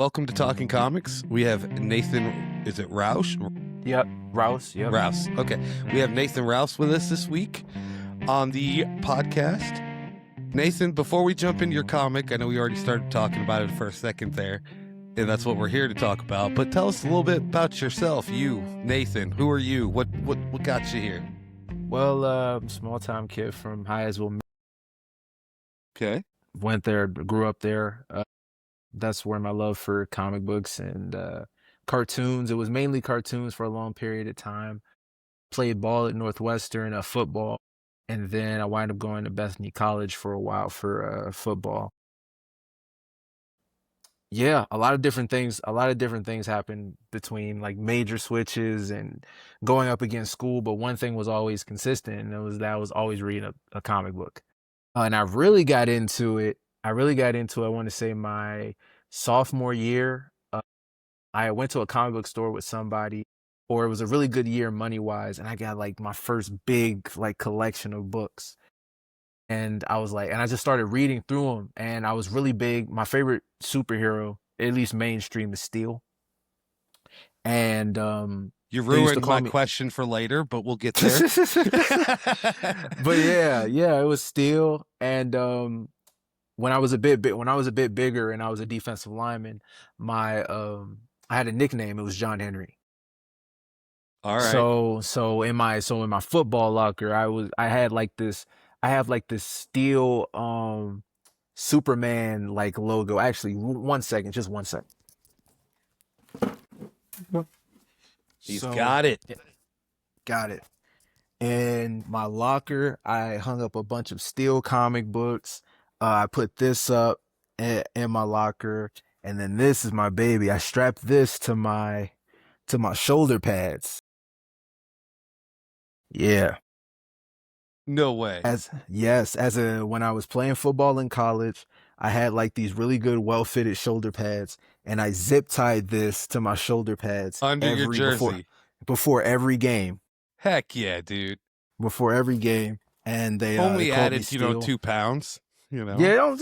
Welcome to Talking Comics. We have Nathan, is it Rouse? Yep, Rouse. Yep. Rouse. Okay. We have Nathan Rouse with us this week on the podcast. Nathan, before we jump into your comic, I know we already started talking about it for a second there, and that's what we're here to talk about. But tell us a little bit about yourself. You, Nathan, who are you? What got you here? Well, small time kid from Hyattsville. Okay. Went there, grew up there. That's where my love for comic books and cartoons. It was mainly cartoons for a long period of time. Played ball at Northwestern, football, and then I wound up going to Bethany College for a while for football. Yeah, a lot of different things. A lot of different things happened between like major switches and going up against school. But one thing was always consistent, and it was that I was always reading a comic book. And I really got into it. I want to say my sophomore year. I went to a comic book store with somebody, or it was a really good year money wise, and I got like my first big like collection of books. And I was like, and I just started reading through them, and I was really big. My favorite superhero, at least mainstream, is Steel. And You they used to ruined call my me. question for later, but we'll get there. But yeah, it was Steel. And when I was a bit bigger and I was a defensive lineman, my I had a nickname. It was John Henry. All right. So in my football locker, I have like this Steel Superman like logo. Actually, one second, just one second. He's So got it. yeah, got it. In my locker, I hung up a bunch of Steel comic books. I put this up in my locker, and then this is my baby. I strapped this to my shoulder pads. Yeah. No way. As a when I was playing football in college, I had like these really good well-fitted shoulder pads, and I zip tied this to my shoulder pads Under your every jersey. before every game. Heck yeah, dude. Before every game. And they Only called me added, Steel. 2 pounds, Yeah,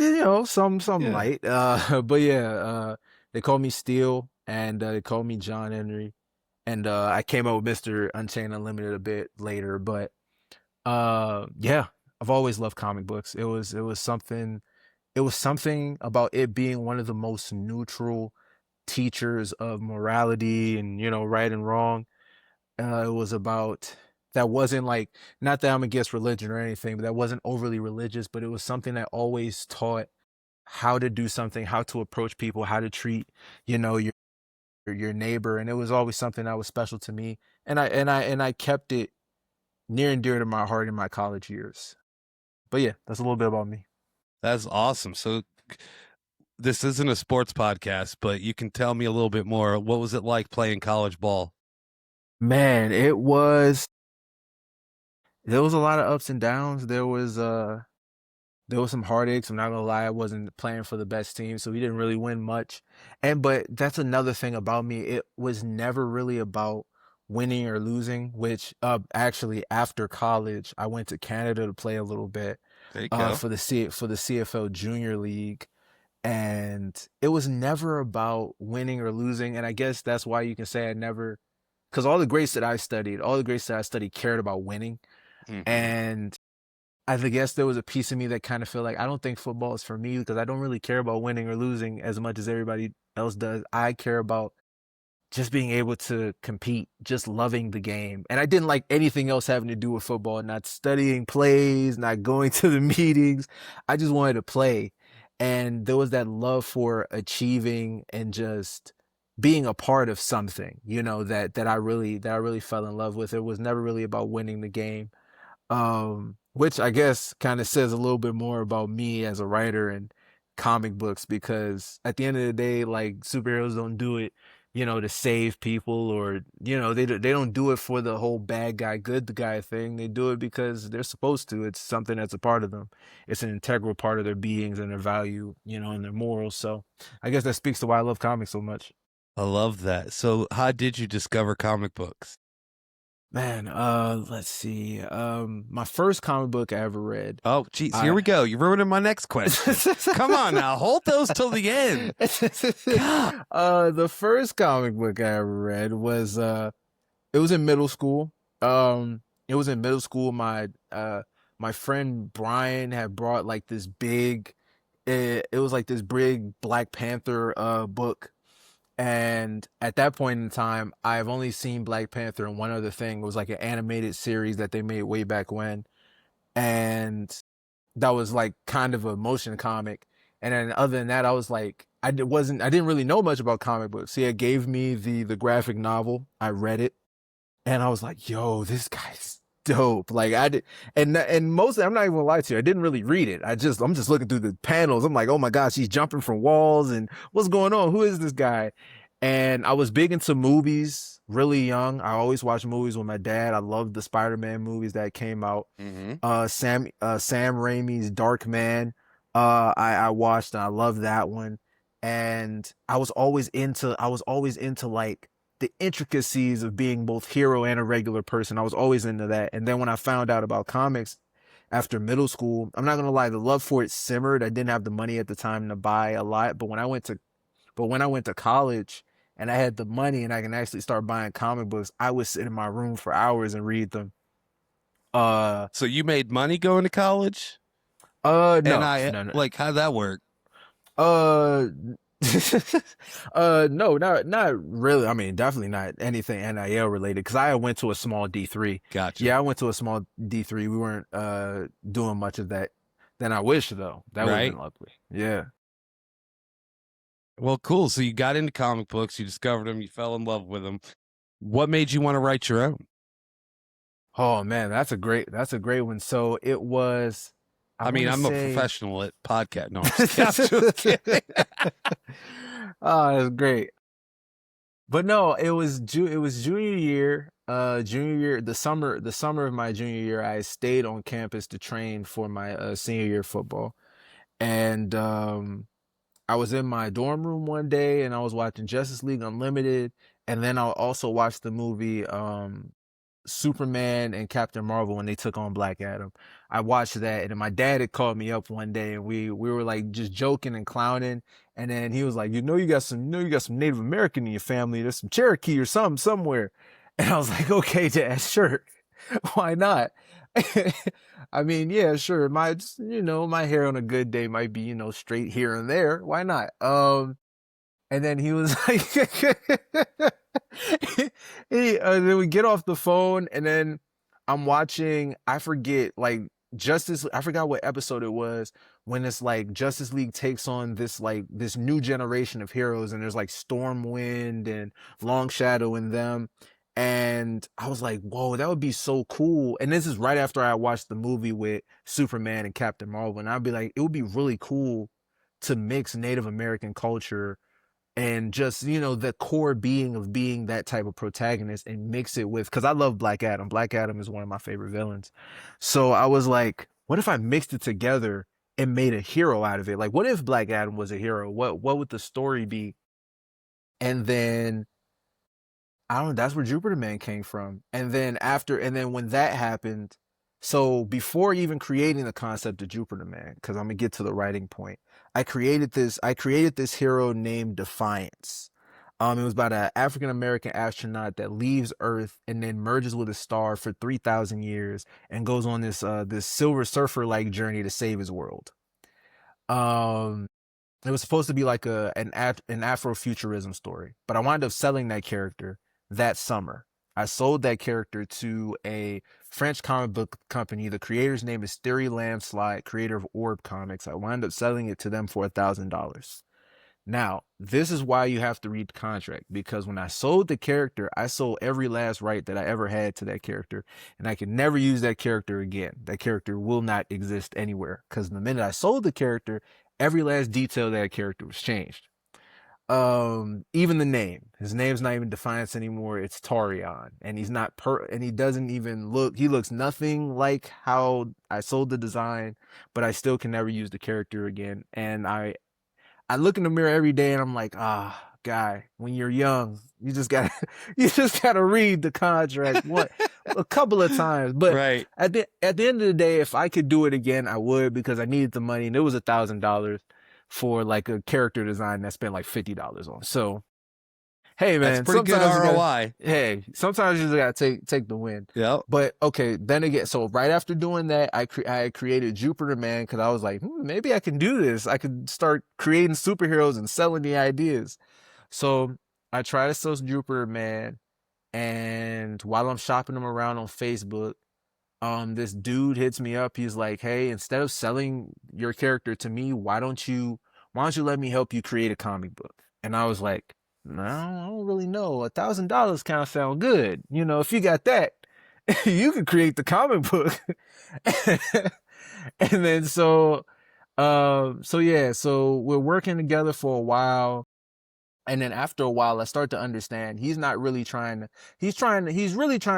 some Yeah. light. But yeah, they called me Steel, and they called me John Henry. And I came up with Mr. Unchained Unlimited a bit later, but yeah, I've always loved comic books. It was something about it being one of the most neutral teachers of morality and, right and wrong. It was about that wasn't like, not that I'm against religion or anything, but that wasn't overly religious, but it was something that always taught how to do something, how to approach people, how to treat, your neighbor. And it was always something that was special to me. And I kept it near and dear to my heart in my college years. But yeah, that's a little bit about me. That's awesome. So this isn't a sports podcast, but you can tell me a little bit more. What was it like playing college ball? Man, there was a lot of ups and downs. There was some heartaches. I'm not gonna lie, I wasn't playing for the best team, so we didn't really win much. But that's another thing about me. It was never really about winning or losing, which actually after college, I went to Canada to play a little bit There you go. for the CFL Junior League. And it was never about winning or losing. And I guess that's why you can say I never, because all the greats that I studied cared about winning. Hmm. And I guess there was a piece of me that kind of felt like I don't think football is for me because I don't really care about winning or losing as much as everybody else does. I care about just being able to compete, just loving the game. And I didn't like anything else having to do with football, not studying plays, not going to the meetings. I just wanted to play. And there was that love for achieving and just being a part of something, that I really fell in love with. It was never really about winning the game. Which I guess kind of says a little bit more about me as a writer and comic books because at the end of the day, like superheroes don't do it, to save people or they don't do it for the whole bad guy, good guy thing. They do it because they're supposed to. It's something that's a part of them. It's an integral part of their beings and their value, and their morals. So I guess that speaks to why I love comics so much. I love that. So how did you discover comic books? Man, let's see. My first comic book I ever read. Oh, geez, here we go. You're ruining my next question. Come on now, hold those till the end. God. The first comic book I ever read was it was in middle school. It was in middle school. My friend Brian had brought like this big, it was like this big Black Panther book. And at that point in time, I've only seen Black Panther and one other thing. It was like an animated series that they made way back when. And that was like kind of a motion comic. And then other than that, I was like, I didn't really know much about comic books. He had gave me the graphic novel. I read it and I was like, yo, this guy's dope. Like I did, and mostly, I'm not even gonna lie to you, I didn't really read it. I'm just looking through the panels. I'm like, oh my gosh, he's jumping from walls and what's going on? Who is this guy? And I was big into movies really young. I always watched movies with my dad. I loved the Spider-Man movies that came out. Sam Raimi's Dark Man. I watched and I loved that one. And I was always into like the intricacies of being both hero and a regular person. I was always into that. And then when I found out about comics after middle school, I'm not gonna lie, the love for it simmered. I didn't have the money at the time to buy a lot, but when I went to college and I had the money and I can actually start buying comic books, I would sit in my room for hours and read them. So you made money going to college? No, And no. like, how'd that work? Uh, no, not really. I mean, definitely not anything NIL related because I went to a small D3. Gotcha. Yeah, I went to a small D3. We weren't doing much of that. Then I wish though. That would have Right? been lovely. Yeah. Well, cool. So you got into comic books, you discovered them, you fell in love with them. What made you want to write your own? Oh man, that's a great one. So it was. I mean, wanna I'm say... a professional at podcast. No, I'm just kidding. Oh, that's great. But no, it was junior year. The summer of my junior year, I stayed on campus to train for my senior year football. And I was in my dorm room one day and I was watching Justice League Unlimited, and then I also watched the movie Superman and Captain Marvel when they took on Black Adam. I watched that, and then my dad had called me up one day, and we were like just joking and clowning. And then he was like, you got some Native American in your family. There's some Cherokee or something somewhere. And I was like, okay, Dad, sure, why not? I mean, yeah, sure. My hair on a good day might be straight here and there. Why not? And then he was like, then we get off the phone, and then I'm watching, I forget, like I forgot what episode it was when it's like Justice League takes on this new generation of heroes, and there's like Stormwind and Long Shadow in them. And I was like, whoa, that would be so cool. And this is right after I watched the movie with Superman and Captain Marvel. And I'd be like, it would be really cool to mix Native American culture and just the core being of being that type of protagonist and mix it with, because I love Black Adam. Black Adam is one of my favorite villains. So I was like, what if I mixed it together and made a hero out of it? Like, what if Black Adam was a hero? What would the story be? And then I don't know, that's where Jupiter Man came from. And then when that happened, so before even creating the concept of Jupiter Man, because I'm gonna get to the writing point, I created this hero named Defiance. It was about an African American astronaut that leaves Earth and then merges with a star for 3,000 years and goes on this Silver Surfer like journey to save his world. Um, it was supposed to be like an Afrofuturism story, but I wound up selling that character that summer. I sold that character to a French comic book company. The creator's name is Thierry Landslide, creator of Orb Comics. I wound up selling it to them for $1,000. Now, this is why you have to read the contract, because when I sold the character, I sold every last right that I ever had to that character, and I can never use that character again. That character will not exist anywhere, because the minute I sold the character, every last detail of that character was changed. Even the name. His name's not even Defiance anymore. It's Tarion, and he doesn't even he looks nothing like how I sold the design, but I still can never use the character again. And I look in the mirror every day and I'm like, guy, when you're young, you just gotta read the contract. a couple of times, but Right. at the end of the day, if I could do it again, I would, because I needed the money, and it was $1,000 for like a character design that I spent like $50 on. So hey That's man, pretty good ROI. sometimes you just gotta take the win. Yep. But okay, then again, so right after doing that, I created Jupiter Man, because I was like, maybe I can do this. I could start creating superheroes and selling the ideas. So I try to sell Jupiter Man, and while I'm shopping them around on Facebook, this dude hits me up. He's like, hey, instead of selling your character to me, why don't you let me help you create a comic book? And I was like, no, I don't really know. $1,000 kind of sound good. You know, if you got that, you can create the comic book. And then so we're working together for a while. And then after a while, I start to understand he's really trying to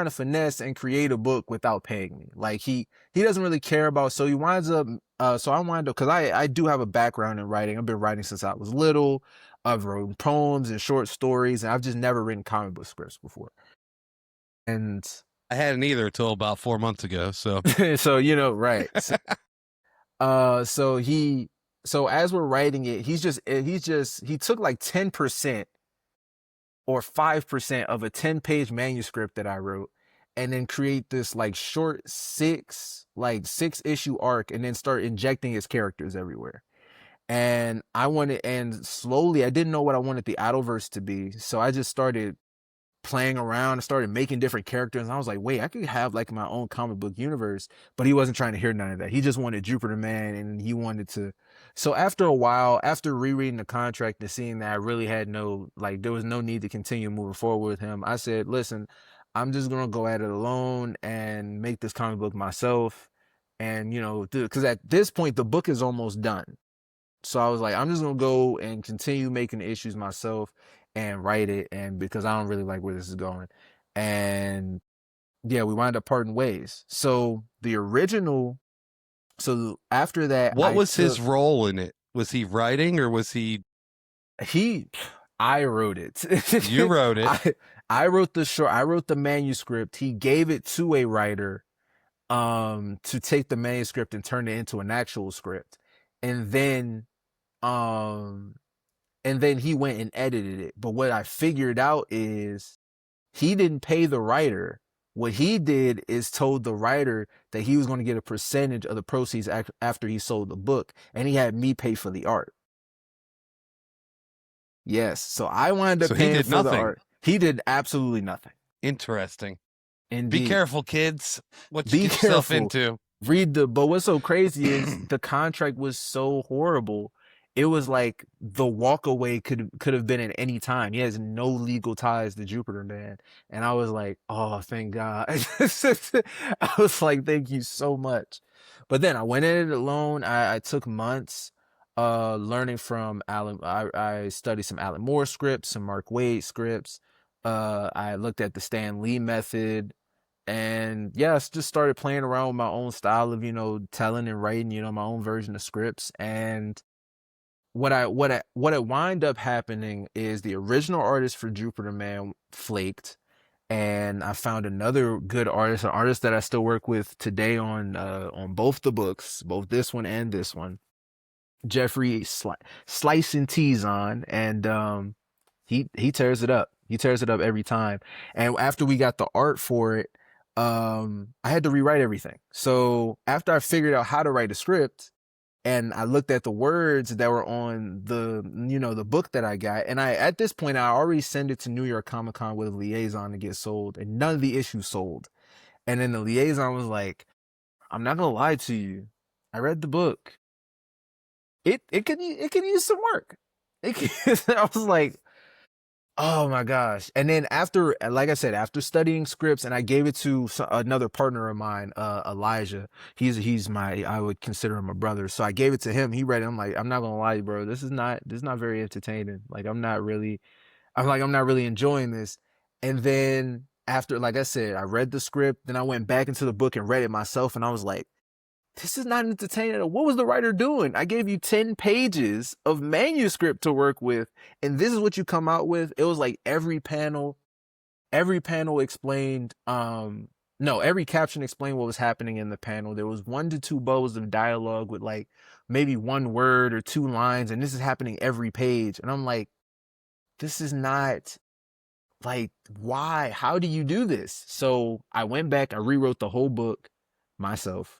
finesse and create a book without paying me. Like he doesn't really care about, so he winds up, so I wind up, cause I do have a background in writing. I've been writing since I was little. I've written poems and short stories, and I've just never written comic book scripts before. And I hadn't either until about 4 months ago. So, so, right. So as we're writing it, he took like 10% or 5% of a 10-page manuscript that I wrote, and then create this like short 6-issue arc, and then start injecting his characters everywhere. And slowly, I didn't know what I wanted the Idolverse to be. So I just started playing around and started making different characters. And I was like, wait, I could have like my own comic book universe. But he wasn't trying to hear none of that. He just wanted Jupiter Man, and he wanted to. So after a while, after rereading the contract and seeing that I really had there was no need to continue moving forward with him, I said, listen, I'm just going to go at it alone and make this comic book myself. And, because at this point, the book is almost done. So I was like, I'm just going to go and continue making the issues myself and write it, and because I don't really like where this is going. And yeah, we wound up parting ways. So after that, what was his role in it? Was he writing, or was he? I wrote it. You wrote it. I wrote the manuscript. He gave it to a writer, to take the manuscript and turn it into an actual script. And then he went and edited it. But what I figured out is he didn't pay the writer. What he did is told the writer that he was going to get a percentage of the proceeds after he sold the book, and he had me pay for the art. Yes, so I wound up paying for the art. He did absolutely nothing. Interesting. Indeed. Be careful, kids. What you get yourself into. But what's so crazy is the contract was so horrible. It was like the walk away could have been at any time. He has no legal ties to Jupiter Man. And I was like, oh, thank God. I was like, thank you so much. But then I went in it alone. I took months learning from Alan. I studied some Alan Moore scripts, some Mark Waid scripts. I looked at the Stan Lee method. And yes, just started playing around with my own style of, telling and writing, my own version of scripts. And what wind up happening is the original artist for Jupiter Man flaked, and I found another good artist, an artist that I still work with today on both the books, both this one and this one, Jeffrey Slice and Tease on, and he tears it up. He tears it up every time. And after we got the art for it, I had to rewrite everything. So after I figured out how to write a script, and I looked at the words that were on the book that I got, and at this point I already sent it to New York Comic Con with a liaison to get sold, and none of the issues sold. And then the liaison was like, I'm not gonna lie to you, I read the book. It can use some work. I was like, oh my gosh. And then after, like I said, after studying scripts, and I gave it to another partner of mine, Elijah. He's I would consider him a brother. So I gave it to him. He read it. I'm like, I'm not gonna lie, bro. This is not very entertaining. Like, I'm not really enjoying this. And then after, like I said, I read the script, then I went back into the book and read it myself, and I was like, this is not entertaining. What was the writer doing? I gave you 10 pages of manuscript to work with, and this is what you come out with. It was like every panel explained No, every caption explained what was happening in the panel. There was 1 to 2 bubbles of dialogue with like maybe 1 word or 2 lines, and this is happening every page. And I'm like, this is not like, why? How do you do this? So I went back, I rewrote the whole book myself.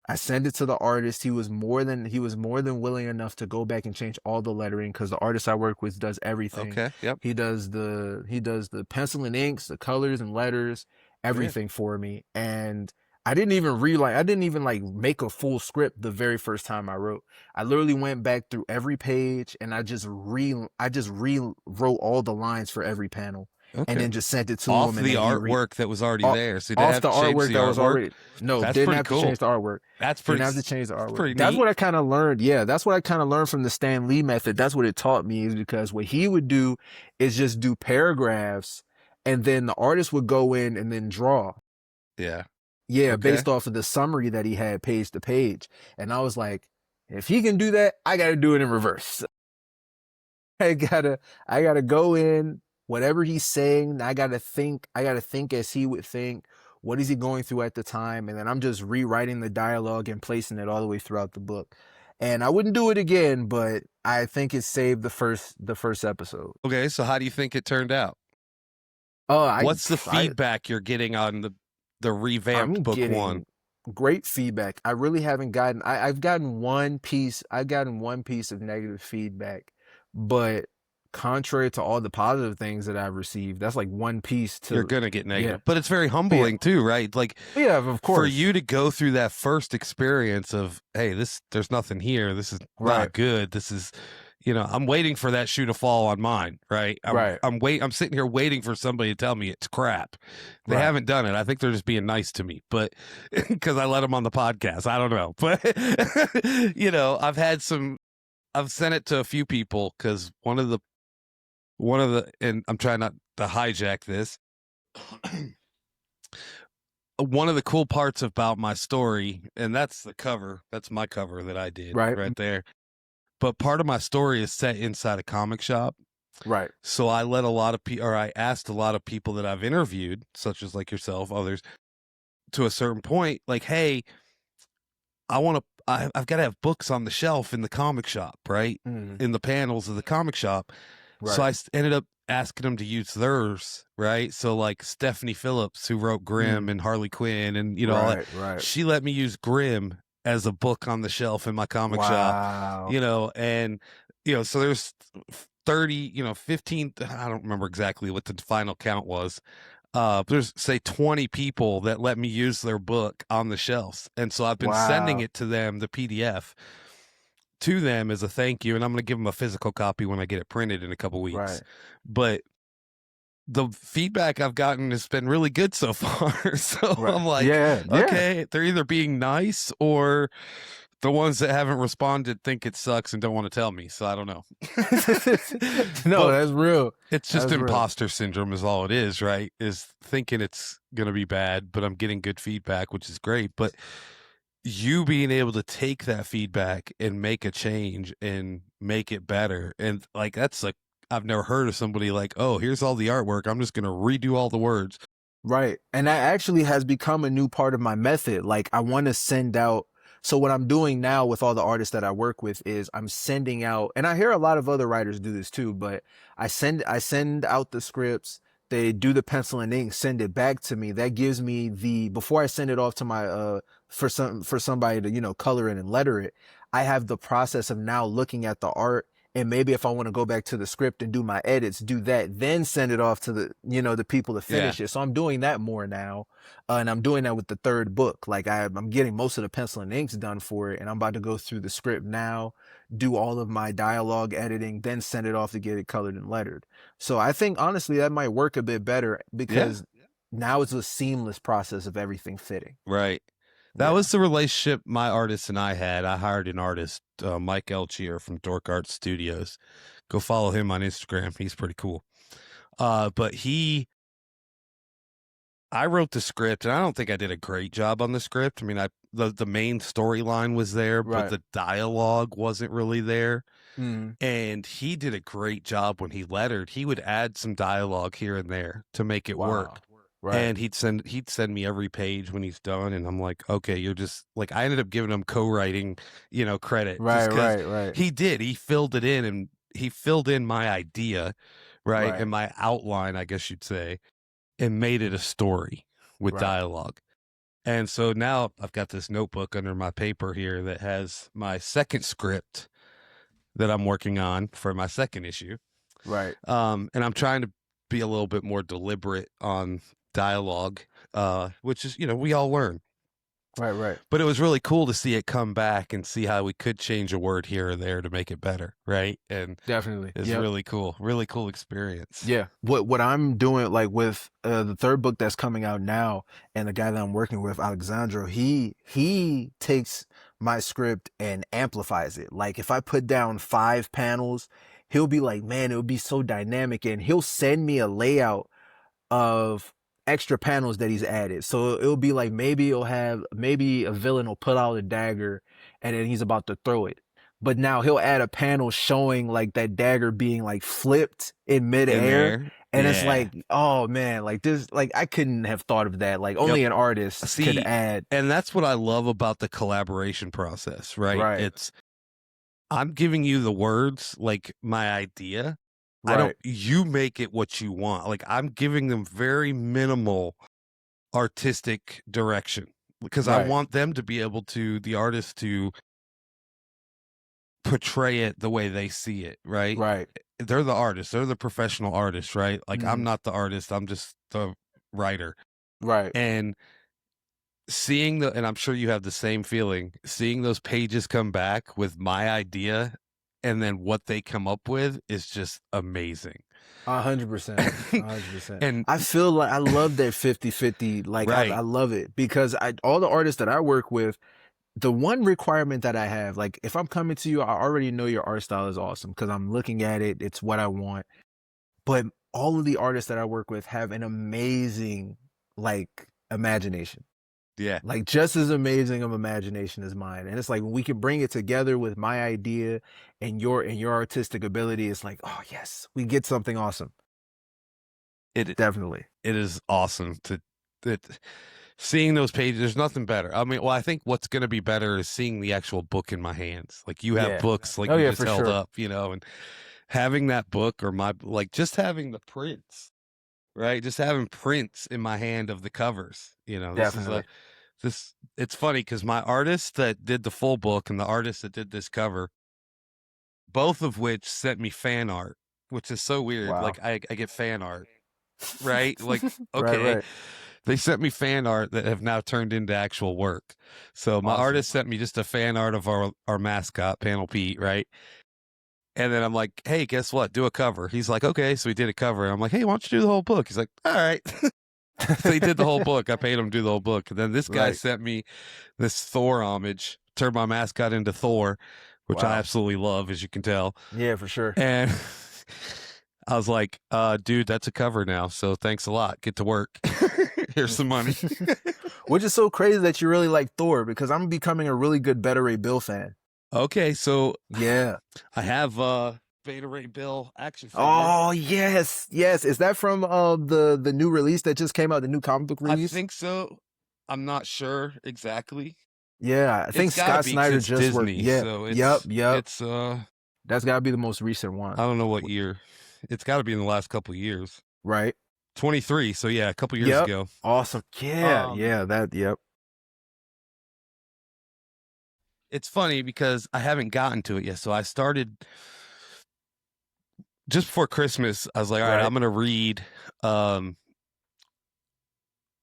I sent it to the artist. He was more than willing enough to go back and change all the lettering, because the artist I work with does everything. Okay. Yep. He does the pencil and inks, the colors and letters, everything for me. And I didn't even like make a full script the very first time I wrote. I literally went back through every page and I just rewrote all the lines for every panel. Okay. And then just sent it to off him. the artwork that was already there. So off the artwork that was already. No, didn't have to change the artwork. That's pretty. Didn't have to change the artwork. Pretty that's neat. what I kind of learned. Yeah, that's what I kind of learned from the Stan Lee method. That's what it taught me, is because what he would do is just do paragraphs, and then the artist would go in and then draw. Yeah. Yeah, Okay. based off of the summary that he had page to page. And I was like, if he can do that, I got to do it in reverse. I gotta go in, whatever he's saying, I gotta think as he would think. What is he going through at the time? And then I'm just rewriting the dialogue and placing it all the way throughout the book. And I wouldn't do it again, but I think it saved the first episode. Okay, so how do you think it turned out? Oh, what's the feedback you're getting on the revamped book one? Great feedback. I really haven't gotten. I've gotten one piece of negative feedback, but contrary to all the positive things that I've received, that's like one piece to. You're gonna get negative, but it's very humbling too, right? Like, yeah, of course. For you to go through that first experience of, hey, there's nothing here. This is not good. This is, I'm waiting for that shoe to fall on mine, right? I'm sitting here waiting for somebody to tell me it's crap. They haven't done it. I think they're just being nice to me, but because I let them on the podcast, I don't know. But I've sent it to a few people, because one of the, and I'm trying not to hijack this. One of the cool parts about my story, and that's the cover. That's my cover that I did right there. But part of my story is set inside a comic shop. Right. So I asked a lot of people that I've interviewed, such as like yourself, others, to a certain point, like, hey, I've got to have books on the shelf in the comic shop, right? In the panels of the comic shop. Right. So I ended up asking them to use theirs, right? So like Stephanie Phillips, who wrote Grimm and Harley Quinn and, all that, she let me use Grimm as a book on the shelf in my comic shop, and, so there's 30, 15, I don't remember exactly what the final count was. There's say 20 people that let me use their book on the shelves. And so I've been sending it to them, the PDF, to them as a thank you. And I'm going to give them a physical copy when I get it printed in a couple weeks. Right. But the feedback I've gotten has been really good so far. So I'm like, okay, they're either being nice, or the ones that haven't responded think it sucks and don't want to tell me. So I don't know. No, that's real. It's just imposter syndrome is all it is, right? Is thinking it's going to be bad, but I'm getting good feedback, which is great. But you being able to take that feedback and make a change and make it better. And like, that's like, I've never heard of somebody like, oh, here's all the artwork, I'm just going to redo all the words. Right. And that actually has become a new part of my method. Like, I want to send out. So what I'm doing now with all the artists that I work with is I'm sending out, and I hear a lot of other writers do this too, but I send out the scripts. They do the pencil and ink, send it back to me. That gives me before I send it off to my, for somebody to, color it and letter it, I have the process of now looking at the art. And maybe if I want to go back to the script and do my edits, do that, then send it off to the, the people to finish it. So I'm doing that more now. And I'm doing that with the third book. Like I'm getting most of the pencil and inks done for it. And I'm about to go through the script now, do all of my dialogue editing, then send it off to get it colored and lettered. So I think honestly that might work a bit better, because now it's a seamless process of everything fitting. Right. That was the relationship my artist and I had. I hired an artist, Mike Elchier from Dork Art Studios. Go follow him on Instagram. He's pretty cool. But I wrote the script, and I don't think I did a great job on the script. I mean, the main storyline was there, but the dialogue wasn't really there. And he did a great job when he lettered. He would add some dialogue here and there to make it work. Right. And he'd send me every page when he's done, and I'm like, okay, you're just like, I ended up giving him co-writing, credit, just Right. because Right. Right. he filled it in, and he filled in my idea, right, Right. and my outline, I guess you'd say, and made it a story with Right. dialogue. And so now I've got this notebook under my paper here that has my second script that I'm working on for my second issue. Right. And I'm trying to be a little bit more deliberate on dialogue, which is, we all learn. Right. Right. But it was really cool to see it come back and see how we could change a word here or there to make it better, right? And Definitely. it's Yep. really cool experience. Yeah. What I'm doing, like with the third book that's coming out now, and the guy that I'm working with, Alexandro, he takes my script and amplifies it. Like if I put down 5 panels, he'll be like, man, it would be so dynamic, and he'll send me a layout of extra panels that he's added. So it'll be like, maybe a villain will put out a dagger and then he's about to throw it. But now he'll add a panel showing like that dagger being like flipped in In midair. there. And it's Yeah. like, oh man, like this, like I couldn't have thought of that. Like only an artist could See, add. and that's what I love about the collaboration process, right? Right. I'm giving you the words, like my idea. Right. You make it what you want. Like I'm giving them very minimal artistic direction because I Right. want them to be able to, the artist to portray it the way they see it, right? Right. They're the artists, they're the professional artists, right? Like I'm Mhm. not the artist, I'm just the writer. Right. And and I'm sure you have the same feeling, seeing those pages come back with my idea and then what they come up with is just amazing. 100%. 100%. And I feel like I love that 50-50. Like right. I love it because all the artists that I work with, the one requirement that I have, like if I'm coming to you, I already know your art style is awesome because I'm looking at it. It's what I want. But all of the artists that I work with have an amazing like imagination. Yeah. Like just as amazing of imagination as mine. And it's like when we can bring it together with my idea and your artistic ability, it's like, oh yes, we get something awesome. Definitely. It is awesome seeing those pages. There's nothing better. I mean, well, I think what's going to be better is seeing the actual book in my hands. Like you have books, like you just held up, and having that book or just having the prints, right? Just having prints in my hand of the covers, Definitely. It's funny because my artist that did the full book and the artist that did this cover, both of which sent me fan art, which is so weird. Wow. Like I get fan art, right? Like, okay. Right. They sent me fan art that have now turned into actual work. So my artist sent me just a fan art of our mascot, Panel Pete, right? And then I'm like, hey, guess what? Do a cover. He's like, okay. So he did a cover. And I'm like, hey, why don't you do the whole book? He's like, all right. So he did the whole book. I paid him to do the whole book. And then this guy sent me this Thor homage, turned my mascot into Thor, which I absolutely love, as you can tell. Yeah, for sure. And I was like, dude, that's a cover now. So thanks a lot. Get to work. Here's some money. Which is so crazy that you really like Thor, because I'm becoming a really good Beta Ray Bill fan. Okay, so yeah, I have Beta Ray Bill action figure. Oh yes. Is that from the new release that just came out, the new comic book release? I think so. I'm not sure exactly. Yeah, I think Scott Snyder just Disney, worked. Yeah, so yep. It's that's got to be the most recent one. I don't know what year. It's got to be in the last couple of years. Right. 23. So yeah, a couple years ago. Awesome. Yeah, Yep. It's funny because I haven't gotten to it yet. So I started just before Christmas. I was like, all right, I'm gonna read. I'm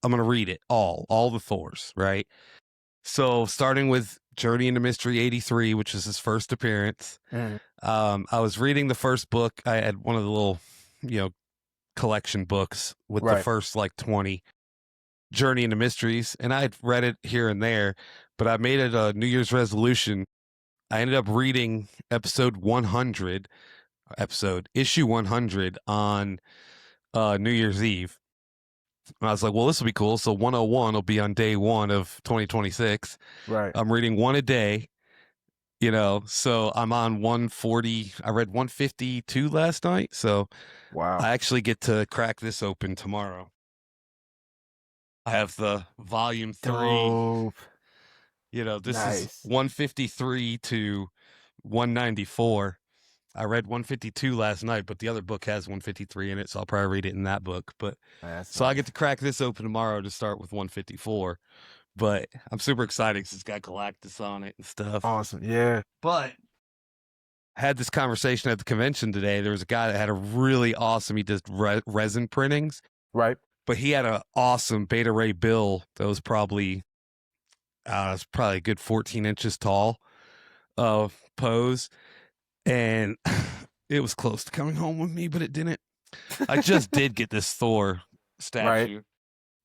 gonna read it all the Thors, right? So starting with Journey into Mystery 83, which is his first appearance. I was reading the first book. I had one of the little, collection books with the first like 20 Journey into Mysteries, and I had read it here and there, but I made it a New Year's resolution. I ended up reading issue 100 on New Year's Eve. And I was like, well, this will be cool. So 101 will be on day 1 of 2026. Right. I'm reading one a day, so I'm on 140. I read 152 last night. So wow. I actually get to crack this open tomorrow. I have the volume 3. Dope. This is Nice. 153 to 194. I read 152 last night, but the other book has 153 in it, so I'll probably read it in that book. But That's so I get nice. to crack this open tomorrow to start with 154. But I'm super excited because it's got Galactus on it and stuff. Awesome. Yeah. But I had this conversation at the convention today. There was a guy that had a really awesome, he does resin printings, Right. but he had an awesome Beta Ray bill that was probably a good 14 inches tall pose. And it was close to coming home with me, but it didn't. I just did get this Thor statue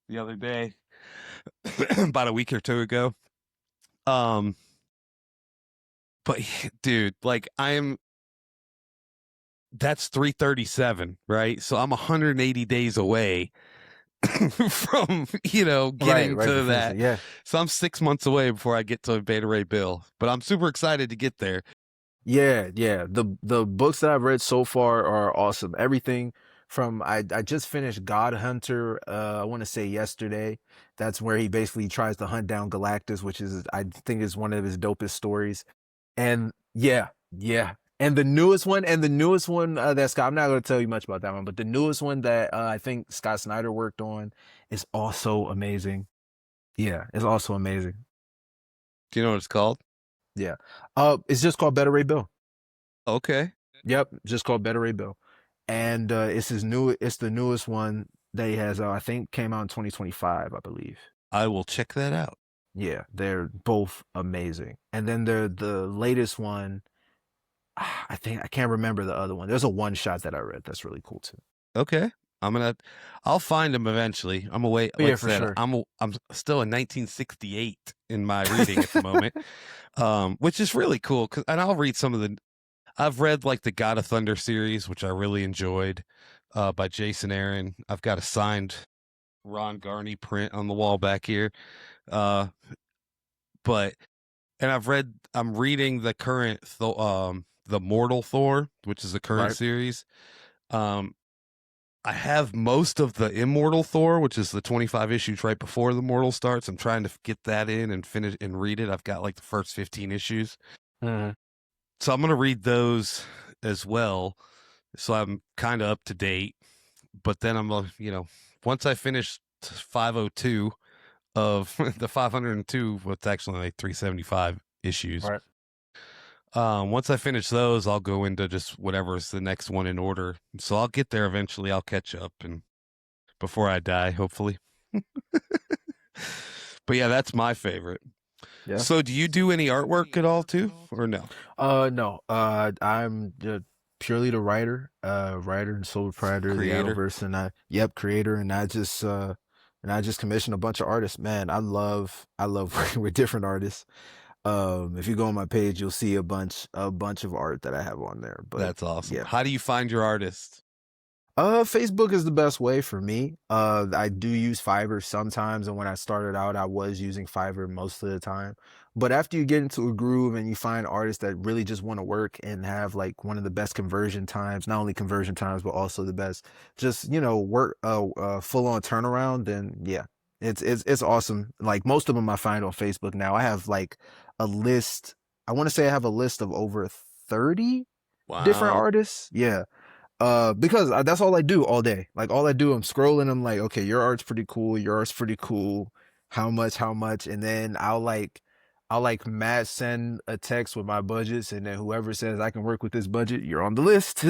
the other day, about a week or two ago. But dude, like that's 337, right? So I'm 180 days away from, getting to that. Yeah. So I'm 6 months away before I get to a Beta Ray bill, but I'm super excited to get there. Yeah, yeah. The books that I've read so far are awesome. Everything from I just finished God Hunter, I want to say yesterday. That's where he basically tries to hunt down Galactus, which is I think is one of his dopest stories. And yeah, yeah. And the newest one that Scott, I'm not going to tell you much about that one, but the newest one that I think Scott Snyder worked on is also amazing. Yeah, it's also amazing. Do you know what it's called? Yeah. It's just called Better Ray Bill. Okay. Yep, just called Better Ray Bill. And it's the newest one that he has, I think came out in 2025, I believe. I will check that out. Yeah, they're both amazing. And then the latest one, I can't remember the other one. There's a one shot that I read that's really cool too. Okay. I'll find them eventually. I'm away. Like Yeah, I for said, sure. I'm still in 1968 in my reading at the moment, which is really cool. And I'll read I've read like the God of Thunder series, which I really enjoyed, by Jason Aaron. I've got a signed Ron Garney print on the wall back here. And I'm reading the current, the Mortal Thor, which is the current Right. series. I have most of the Immortal Thor, which is the 25 issues right before the Mortal starts. I'm trying to get that in and finish and read it. I've got like the first 15 issues. Mhm. So I'm going to read those as well. So I'm kind of up to date. But then once I finish 502 of the 502, what's actually like 375 issues. Right. Once I finish those, I'll go into just whatever's the next one in order. So I'll get there eventually. I'll catch up and before I die, hopefully. But yeah, that's my favorite. Yeah. So do you do any artwork at all too, or no? No. I'm purely the writer, and sole proprietor of the Creator. Idolverse, and creator, and I just commission a bunch of artists. Man, I love working with different artists. If you go on my page, you'll see a bunch of art that I have on there. But That's awesome. yeah. How do you find your artists? Facebook is the best way for me. I do use Fiverr sometimes, and when I started out, I was using Fiverr most of the time. But after you get into a groove and you find artists that really just want to work and have like one of the best conversion times, not only conversion times, but also the best, just, work, full on turnaround, then yeah, it's awesome. Like most of them I find on Facebook now. I have like a list. I want to say I have a list of over 30 different Wow. artists. Yeah. Because that's all I do all day. Like all I do, I'm scrolling. I'm like, okay, your art's pretty cool. Your art's pretty cool. How much? How much? And then I'll mass send a text with my budgets, and then whoever says I can work with this budget, you're on the list.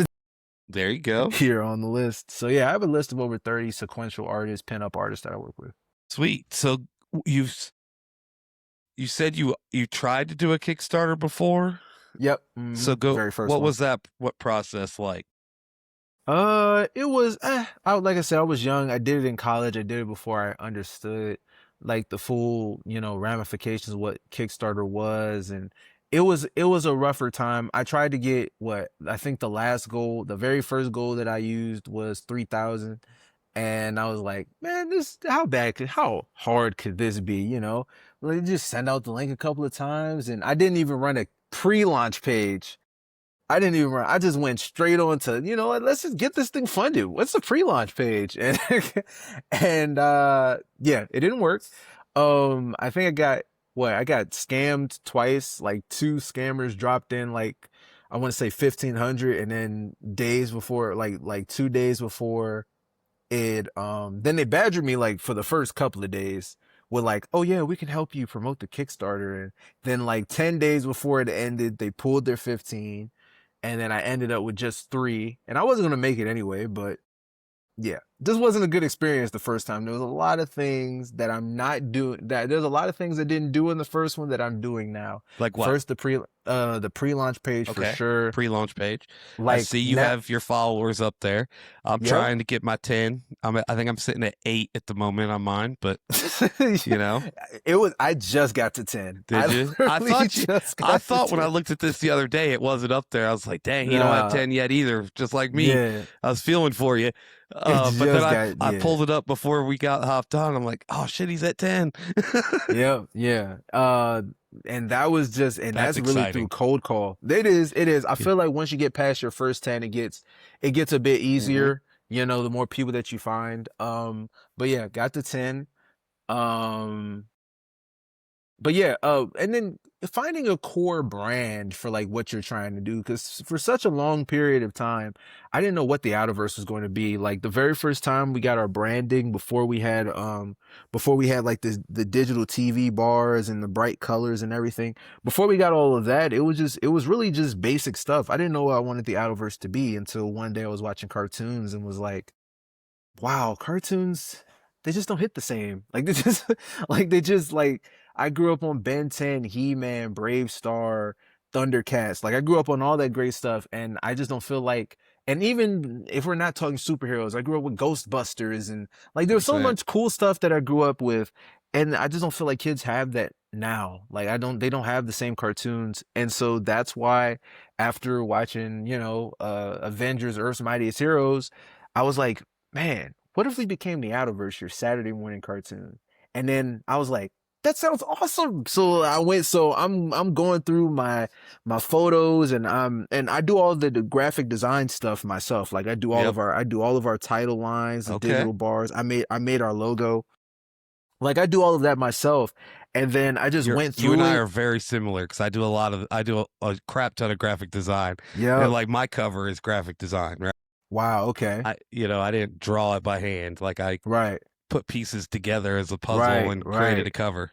There you go. You're on the list. So yeah, I have a list of over 30 sequential artists, pinup artists that I work with. Sweet. So you said you tried to do a Kickstarter before? Yep. So Very first what one. was that? What process like? It was, like I said, I was young. I did it in college. I did it before I understood like the full, ramifications of what Kickstarter was. And it was a rougher time. I tried to get what I think the very first goal that I used was 3,000. And I was like, man, how hard could this be? Like just send out the link a couple of times. And I didn't even run a pre-launch page I didn't even run. I just went straight on to, you know what, let's just get this thing funded. What's the pre-launch page? And yeah, it didn't work. I think I got scammed twice. Like two scammers dropped in like I want to say 1,500, and then days before, like 2 days before it, then they badgered me like for the first couple of days with like, oh yeah, we can help you promote the Kickstarter. And then like 10 days before it ended, they pulled their 15, and then I ended up with just 3, and I wasn't gonna make it anyway, but yeah, this wasn't a good experience the first time. There was a lot of things that I'm not doing. There's a lot of things I didn't do in the first one that I'm doing now. Like what? First, the pre-launch page for sure. Pre-launch page. I Like see you have your followers up there. I'm Yep. trying to get my 10. I think I'm sitting at 8 at the moment on mine, but you know, I just got to 10. did you? I thought when I looked at this the other day, it wasn't up there. I was like, dang, you don't have 10 yet either, just like me. Yeah. I was feeling for you. But then I pulled it up before we got hopped on. I'm like, oh shit, he's at 10. Yeah. And that was just, and that's really exciting. through cold call. It is. I feel like once you get past your first 10, it gets a bit easier, you know, the more people that you find. But yeah, got to 10. But yeah, and then finding a core brand for like what you're trying to do, because for such a long period of time, I didn't know what the Idolverze was going to be. Like the very first time we got our branding, before we had like the digital TV bars and the bright colors and everything, before we got all of that, it was really just basic stuff. I didn't know what I wanted the Idolverze to be until one day I was watching cartoons and was like, wow, cartoons, they just don't hit the same. Like they just like I grew up on Ben 10, He-Man, Brave Star, Thundercats. Like I grew up on all that great stuff, and I just don't feel like, and even if we're not talking superheroes, I grew up with Ghostbusters, and like there was so much cool stuff that I grew up with, and I just don't feel like kids have that now. Like they don't have the same cartoons. And so that's why after watching, you know, Avengers, Earth's Mightiest Heroes, I was like, man, what if we became the Idolverze, your Saturday morning cartoon? And then I was like, that sounds awesome. So I'm going through my photos, and I do all the graphic design stuff myself. Like I do all of our title lines, the digital bars. I made our logo. Like I do all of that myself. And then I just went through. You and I are very similar, because I do a crap ton of graphic design. Yeah. And like my cover is graphic design, right? Wow, okay. I didn't draw it by hand. Like I put pieces together as a puzzle and created a cover.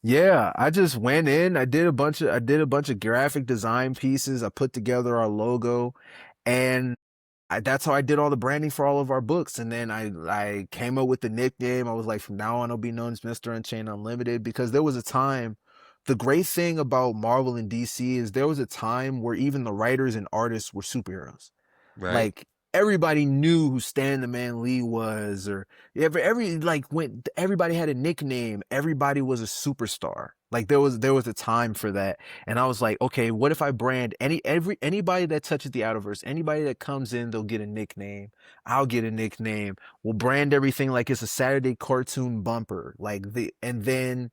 Yeah, I just went in. I did a bunch of graphic design pieces. I put together our logo, and that's how I did all the branding for all of our books. And then I came up with the nickname. I was like, from now on, I'll be known as Mr. Unchained Unlimited, because there was a time. The great thing about Marvel and DC is there was a time where even the writers and artists were superheroes. Right. Like everybody knew who Stan the Man Lee was, or when everybody had a nickname, everybody was a superstar. Like there was a time for that. And I was like, okay, what if I brand anybody that touches the Idolverze, anybody that comes in, they'll get a nickname. I'll get a nickname. We'll brand everything like it's a Saturday cartoon bumper. And then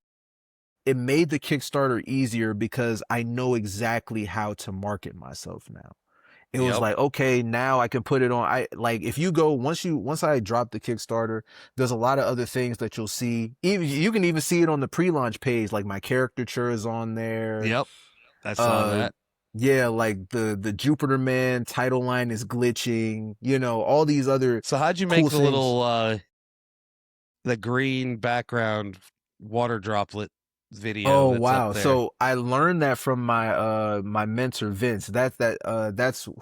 it made the Kickstarter easier because I know exactly how to market myself now. It was like, okay, now I can put it on. If you go, once I drop the Kickstarter, there's a lot of other things that you'll see. Even you can even see it on the pre-launch page. Like my caricature is on there. Yep. I saw that. Yeah, like the Jupiter Man title line is glitching, you know, all these other. So how'd you make the little the green background water droplet video? Oh wow. So I learned that from my mentor Vince. That's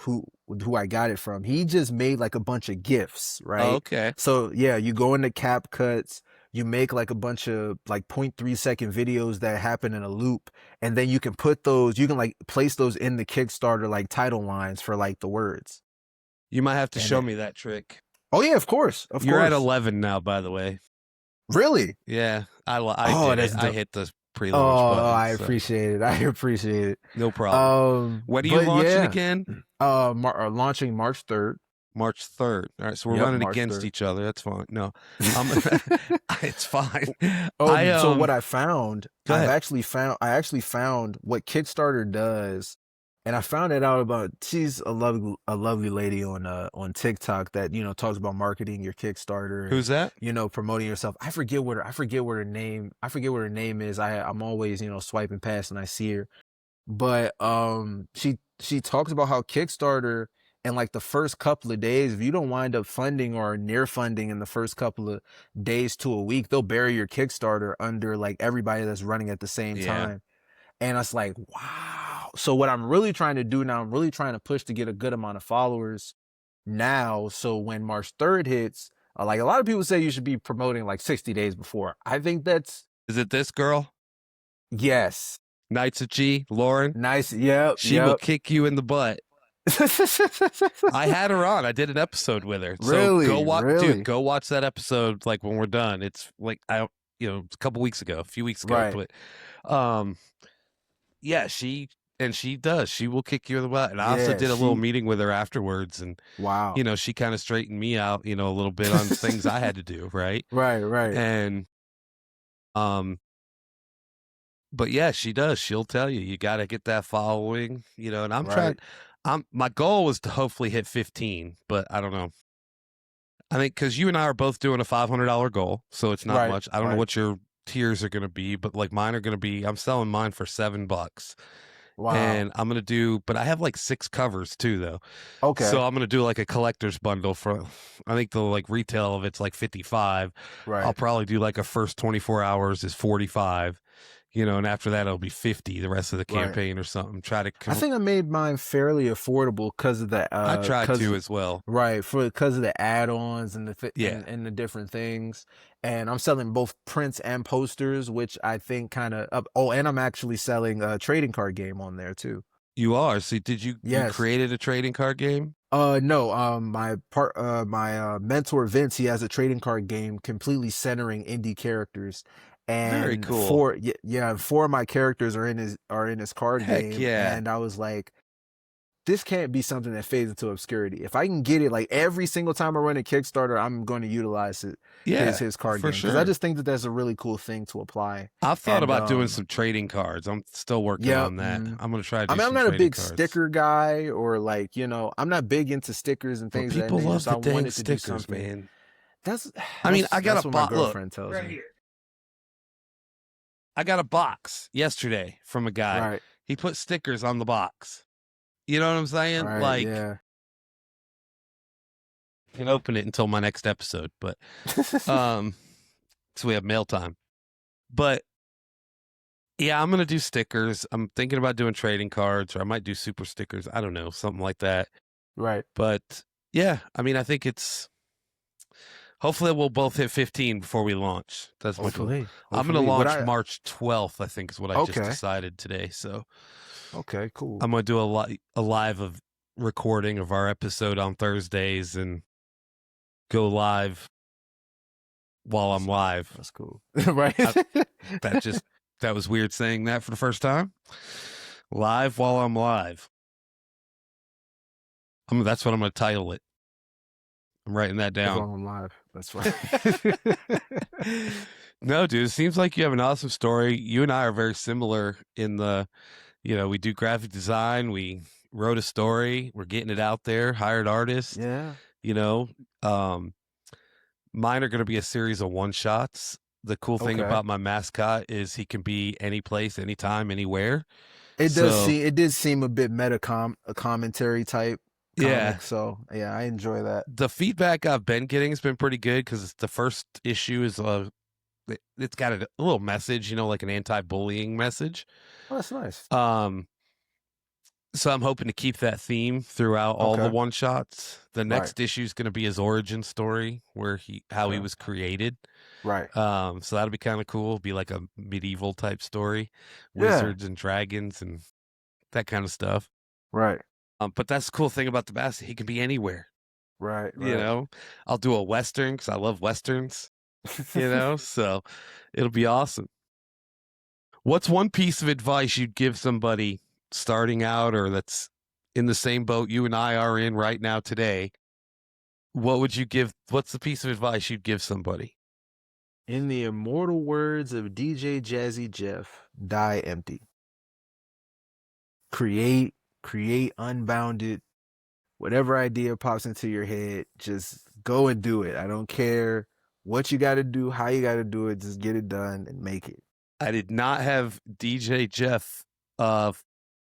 who I got it from. He just made like a bunch of GIFs, right? Oh, okay. So yeah, you go into CapCuts, you make like a bunch of like 0.3 second videos that happen in a loop, and then you can like place those in the Kickstarter like title lines for like the words. You might have to show me that trick. Oh yeah, of course. You're at 11 now, by the way. Really? Yeah. I hit the pre-launch button. I appreciate it. I appreciate it. No problem. When are you launching again? Launching March 3rd. March 3rd. All right, so we're running March against 3rd. Each other. That's fine. No, it's fine. So what I found, I actually found what Kickstarter does, And I found it out about, she's a lovely lady on TikTok that, you know, talks about marketing your Kickstarter and, Who's that? you know, promoting yourself. I forget what her name is. I'm always, you know, swiping past and I see her. But she talks about how Kickstarter, in like the first couple of days, if you don't wind up funding or near funding in the first couple of days to a week, they'll bury your Kickstarter under like everybody that's running at the same Yeah. time. And it's like, wow. So what I'm really trying to do now, I'm really trying to push to get a good amount of followers now. So when March 3rd hits, like a lot of people say you should be promoting like 60 days before. I think that's, Is it this girl? yes. Knights of G, Lauren? Nice. Yep. She will kick you in the butt. I had her on. I did an episode with her. Really? So go watch, Really? dude. Go watch that episode. Like when we're done, it's like a couple weeks ago, a few weeks ago. Right. But, yeah, she does. She will kick you in the butt. And I also did a little meeting with her afterwards, and wow. you know, she kind of straightened me out, you know, a little bit on things I had to do, right? Right. And but yeah, she does. She'll tell you got to get that following, you know. And I'm trying. My goal was to hopefully hit 15, but I don't know. I think because you and I are both doing a $500 goal, so it's not much. I don't know what your tiers are going to be, but like mine are going to be. I'm selling mine for $7. Wow. And I'm going to do, but I have like 6 covers too, though. Okay. So I'm going to do like a collector's bundle for, I think the like retail of it's like 55. Right. I'll probably do like a first 24 hours is 45, you know, and after that it'll be 50 the rest of the campaign or something. Try to I think I made mine fairly affordable because of the I tried to as well. Right, because of the add-ons and and the different things. And I'm selling both prints and posters, which I think kind of and I'm actually selling a trading card game on there too. You are. So did you created a trading card game? No, my mentor Vince, he has a trading card game completely centering indie characters. And very cool. 4 of my characters are in his card game. Yeah. And I was like, this can't be something that fades into obscurity. If I can get it, like every single time I run a Kickstarter, I'm going to utilize it. His card game. Because I just think that that's a really cool thing to apply. I've thought about doing some trading cards. I'm still working on that. I'm going to try to do I'm not a big cards. sticker guy, or like, you know, I'm not big into stickers and things. People love the dang stickers, man. I got a box. Look, right here. I got a box yesterday from a guy. Right. He put stickers on the box. You know what I'm saying? Right, like, I can open it until my next episode, but so we have mail time. But yeah, I'm gonna do stickers. I'm thinking about doing trading cards, or I might do super stickers. I don't know, something like that. Right. But yeah, I mean, I think it's. Hopefully, we'll both hit 15 before we launch. That's my goal. I'm going to launch March 12th, I think, is what I just decided today. So, okay, cool. I'm going to do a live of recording of our episode on Thursdays and go live while I'm live. That's cool, right? That was weird saying that for the first time. Live while I'm live. That's what I'm going to title it. I'm writing that down. I'm live. That's right. No, dude, it seems like you have an awesome story. You and I are very similar in the, you know, we do graphic design. We wrote a story. We're getting it out there, hired artists. Yeah. You know, mine are going to be a series of one-shots. The cool thing about my mascot is he can be any place, anytime, anywhere. It did seem a bit a commentary type. Comic, so yeah, I enjoy that. The feedback I've been getting has been pretty good because the first issue is it's got a little message, you know, like an anti-bullying message. Oh, that's nice. So I'm hoping to keep that theme throughout all the one shots. The next issue is going to be his origin story, where how he was created. Right. So that'll be kind of cool. It'll be like a medieval type story, wizards and dragons and that kind of stuff. Right. But that's the cool thing about the basket. He can be anywhere. Right. You know, I'll do a Western because I love Westerns, you know, so it'll be awesome. What's one piece of advice you'd give somebody starting out or that's in the same boat you and I are in right now today? What's the piece of advice you'd give somebody? In the immortal words of DJ Jazzy Jeff, die empty. Create create unbounded. Whatever idea pops into your head, just go and do it. I don't care what you got to do, how you got to do it. Just get it done and make it. I did not have DJ Jeff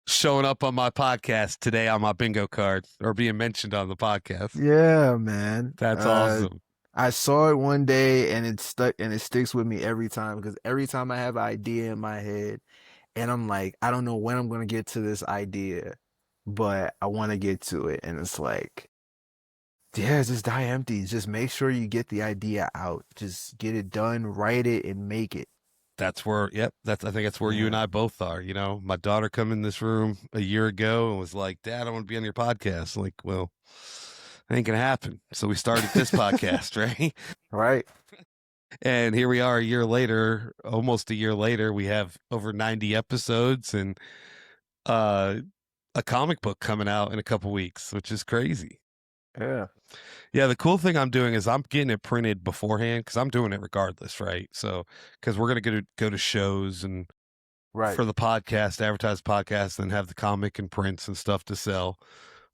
showing up on my podcast today on my bingo card or being mentioned on the podcast. Yeah, man. That's awesome. I saw it one day and it stuck and it sticks with me every time because every time I have an idea in my head and I'm like, I don't know when I'm going to get to this idea, but I want to get to it. And it's like, yeah, just die empty. Just make sure you get the idea out. Just get it done, write it, and make it. That's where, yep, I think that's where you and I both are. You know, my daughter come in this room a year ago and was like, Dad, I want to be on your podcast. I'm like, well, that ain't going to happen. So we started this podcast, right? Right. And here we are a year later, almost a year later, we have over 90 episodes and a comic book coming out in a couple weeks, which is crazy. Yeah. Yeah, the cool thing I'm doing is I'm getting it printed beforehand because I'm doing it regardless, right? So, because we're going to go to shows and for the podcast, advertise podcast, and have the comic and prints and stuff to sell.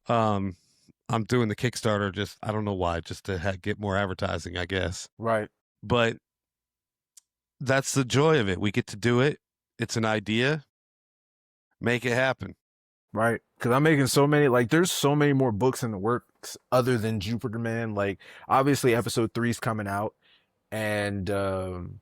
I'm doing the Kickstarter just, I don't know why, just to get more advertising, I guess. Right. But that's the joy of it. We get to do it. It's an idea. Make it happen. Right. Because I'm making so many, like, there's so many more books in the works other than Jupiter Man. Like, obviously, episode 3 is coming out. And I'm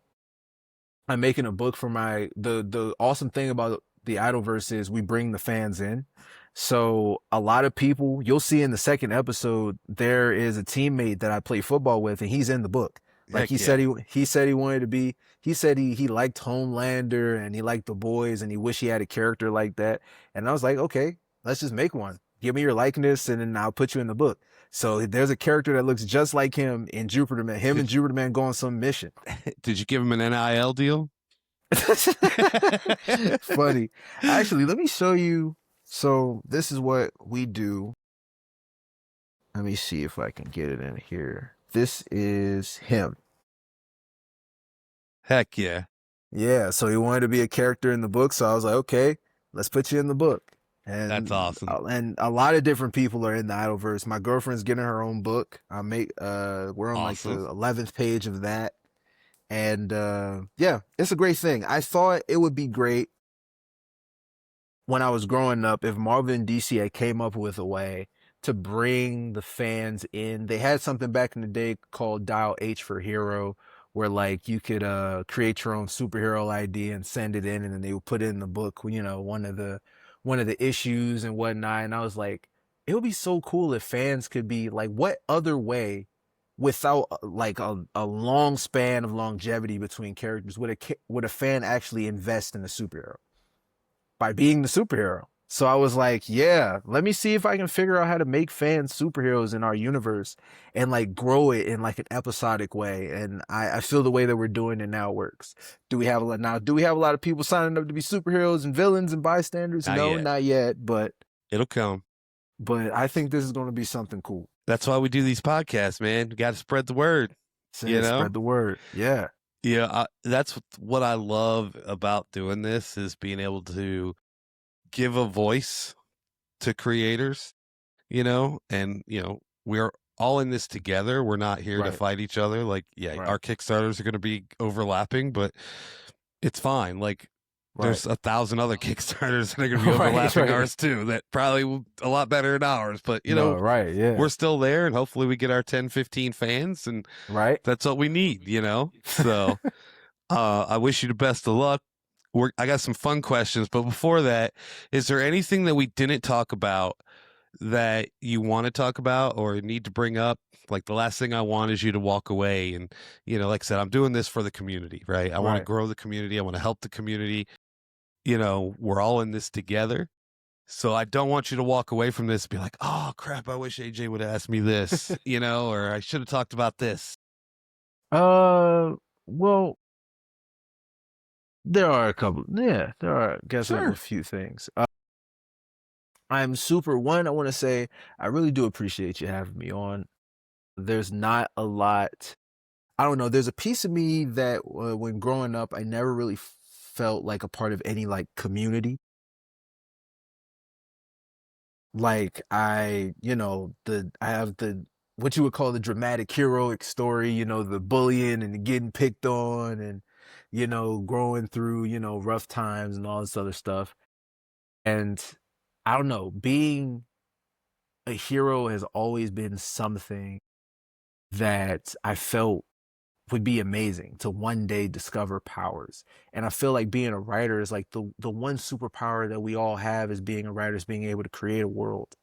making a book for the awesome thing about the Idolverse is we bring the fans in. So a lot of people, you'll see in the second episode, there is a teammate that I play football with, and he's in the book. Like he said he wanted to be, he said he liked Homelander and he liked The Boys and he wished he had a character like that. And I was like, okay, let's just make one. Give me your likeness and then I'll put you in the book. So there's a character that looks just like him in Jupiter Man. Him and Jupiter Man go on some mission. Did you give him an NIL deal? Funny. Actually, let me show you. So this is what we do. Let me see if I can get it in here. This is him. Heck yeah. Yeah, so he wanted to be a character in the book, so I was like, okay, let's put you in the book. And that's awesome. And a lot of different people are in the Idolverse. My girlfriend's getting her own book. We're on like the 11th page of that. And yeah, it's a great thing. I thought it would be great when I was growing up if Marvel and DC had came up with a way to bring the fans in. They had something back in the day called Dial H for Hero, where like you could create your own superhero ID and send it in, and then they would put it in the book, you know, one of the issues and whatnot. And I was like, it would be so cool if fans could be like, what other way, without like a long span of longevity between characters, would a fan actually invest in a superhero? By being the superhero. So I was like, yeah, let me see if I can figure out how to make fans superheroes in our universe and like grow it in like an episodic way. And I feel the way that we're doing it now works. Do we have a lot of people signing up to be superheroes and villains and bystanders? Not yet, but it'll come. But I think this is going to be something cool. That's why we do these podcasts, man. We got to spread the word. Spread the word. Yeah. Yeah. That's what I love about doing this is being able to give a voice to creators, you know, and, you know, we're all in this together. We're not here to fight each other. Like, our Kickstarters are going to be overlapping, but it's fine. Like, there's 1,000 other Kickstarters that are going to be overlapping ours too, that probably a lot better than ours, but you know, we're still there and hopefully we get our 10, 15 fans and that's what we need, you know? So, I wish you the best of luck. I got some fun questions, but before that, is there anything that we didn't talk about that you want to talk about or need to bring up? Like the last thing I want is you to walk away and, you know, like I said, I'm doing this for the community, right? I want to grow the community. I want to help the community. You know, we're all in this together. So I don't want you to walk away from this and be like, oh crap, I wish AJ would have asked me this, you know, or I should have talked about this. Well, there are a couple. Yeah, there are, I guess, a few things. I'm super. One, I want to say I really do appreciate you having me on. There's not a lot. I don't know. There's a piece of me that when growing up, I never really felt like a part of any like community. Like I have the what you would call the dramatic heroic story, the bullying and the getting picked on and growing through, rough times and all this other stuff. And I don't know, being a hero has always been something that I felt would be amazing to one day discover powers. And I feel like being a writer is like the one superpower that we all have as being a writer is being able to create a world.